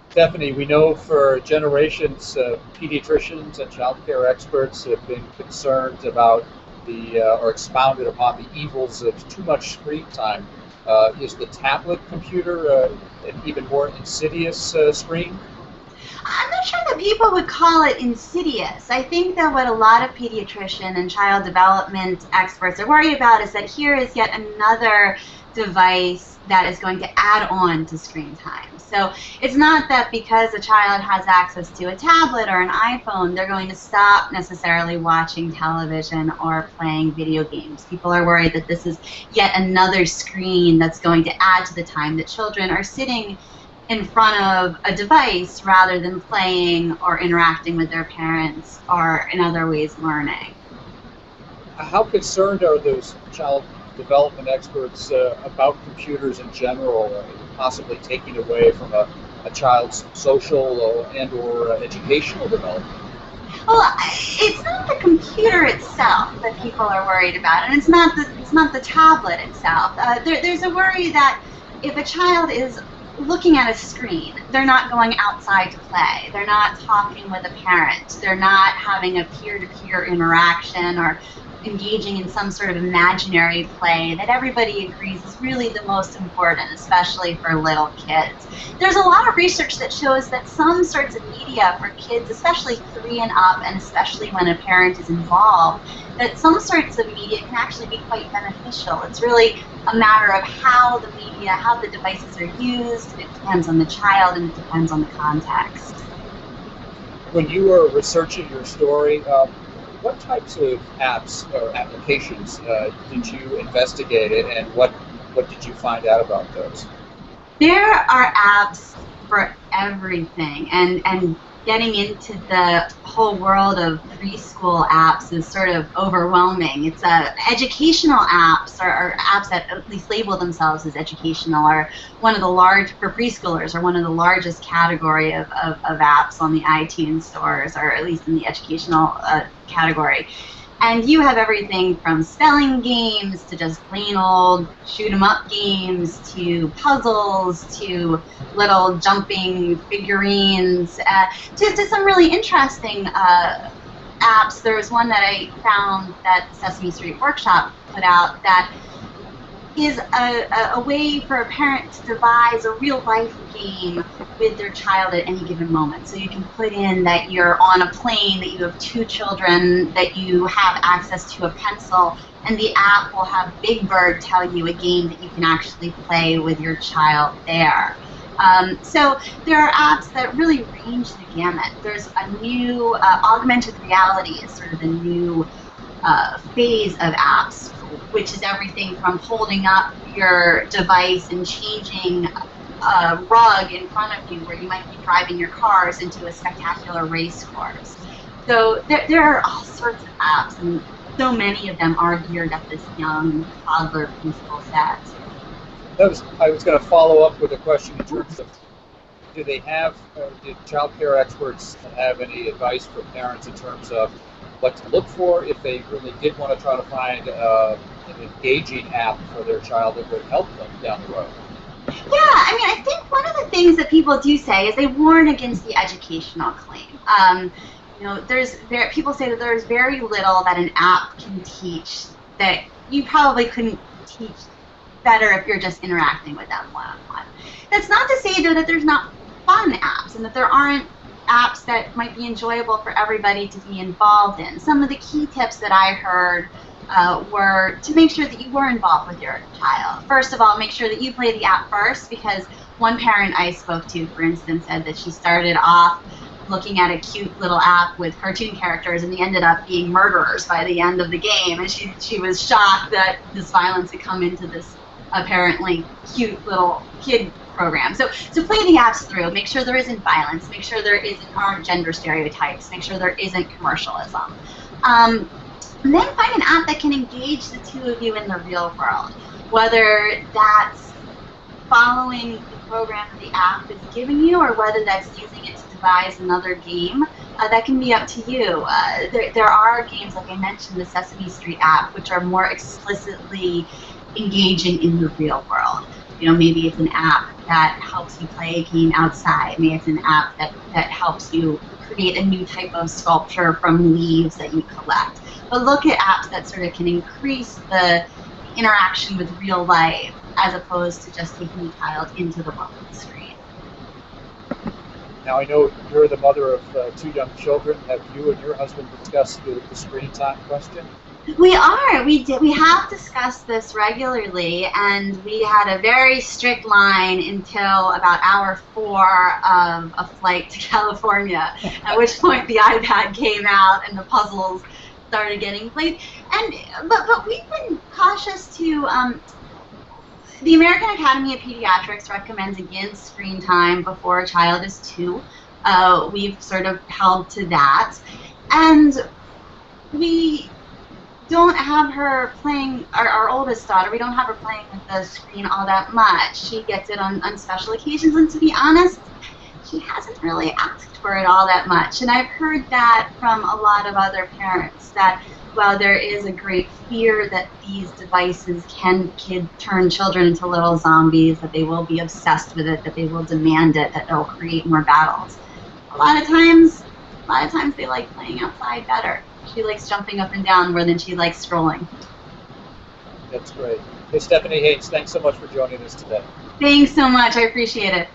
Stephanie, we know for generations, pediatricians and child care experts have been concerned about or expounded upon the evils of too much screen time. Is the tablet computer an even more insidious screen? I'm not sure that people would call it insidious. I think that what a lot of pediatrician and child development experts are worried about is that here is yet another device that is going to add on to screen time. So it's not that because a child has access to a tablet or an iPhone, they're going to stop necessarily watching television or playing video games. People are worried that this is yet another screen that's going to add to the time that children are sitting in front of a device rather than playing or interacting with their parents or in other ways learning. How concerned are those child development experts about computers in general, possibly taking away from a child's social and/or educational development? Well, it's not the computer itself that people are worried about, and it's not the tablet itself. There's a worry that if a child is looking at a screen, they're not going outside to play. They're not talking with a parent. They're not having a peer-to-peer interaction or engaging in some sort of imaginary play that everybody agrees is really the most important, especially for little kids. There's a lot of research that shows that some sorts of media for kids, especially 3 and up, and especially when a parent is involved, that some sorts of media can actually be quite beneficial. It's really a matter of how the media, how the devices are used. It depends on the child and it depends on the context. When you were researching your story, what types of apps or applications did you investigate it, and what did you find out about those? There are apps for everything, and getting into the whole world of preschool apps is sort of overwhelming. It's educational apps, or apps that at least label themselves as educational, are one of the large, for preschoolers, are one of the largest category of apps on the iTunes stores, or at least in the educational category. And you have everything from spelling games to just plain old shoot 'em up games to puzzles to little jumping figurines to some really interesting apps. There was one that I found that the Sesame Street Workshop put out that is a way for a parent to devise a real life game with their child at any given moment. So you can put in that you're on a plane, that you have 2 children, that you have access to a pencil, and the app will have Big Bird tell you a game that you can actually play with your child there. So there are apps that really range the gamut. There's a new augmented reality is sort of the new phase of apps, which is everything from holding up your device and changing a rug in front of you where you might be driving your cars into a spectacular race course. So there are all sorts of apps, and so many of them are geared at this young toddler preschool set. I was going to follow up with a question in terms of, did child care experts have any advice for parents in terms of what to look for if they really did want to try to find an engaging app for their child that would help them down the road? Yeah, I mean, I think one of the things that people do say is they warn against the educational claim. People say that there's very little that an app can teach that you probably couldn't teach better if you're just interacting with them one-on-one. That's not to say, though, that there's not fun apps and that there aren't apps that might be enjoyable for everybody to be involved in. Some of the key tips that I heard were to make sure that you were involved with your child. First of all, make sure that you play the app first, because one parent I spoke to, for instance, said that she started off looking at a cute little app with cartoon characters, and they ended up being murderers by the end of the game, and she was shocked that this violence had come into this apparently cute little kid program. So play the apps through. Make sure there isn't violence. Make sure there aren't gender stereotypes. Make sure there isn't commercialism. And then find an app that can engage the two of you in the real world, whether that's following the program that the app is giving you, or whether that's using it to devise another game. That can be up to you. There are games, like I mentioned, the Sesame Street app, which are more explicitly engaging in the real world. Maybe it's an app that helps you play a game outside. Maybe it's an app that helps you create a new type of sculpture from leaves that you collect. But look at apps that sort of can increase the interaction with real life as opposed to just taking the child into the world of the screen. Now I know you're the mother of 2 young children. Have you and your husband discussed the screen time question? We are. We have discussed this regularly, and we had a very strict line until about hour 4 of a flight to California, at which point the iPad came out and the puzzles started getting played. But we've been cautious to. The American Academy of Pediatrics recommends against screen time before a child is 2. We've sort of held to that, and we don't have her playing, our oldest daughter, we don't have her playing with the screen all that much. She gets it on special occasions, and to be honest, she hasn't really asked for it all that much. And I've heard that from a lot of other parents, that while there is a great fear that these devices can turn children into little zombies, that they will be obsessed with it, that they will demand it, that they'll create more battles. A lot of times they like playing outside better. She likes jumping up and down more than she likes scrolling. That's great. Hey, Stephanie Haynes, thanks so much for joining us today. Thanks so much. I appreciate it.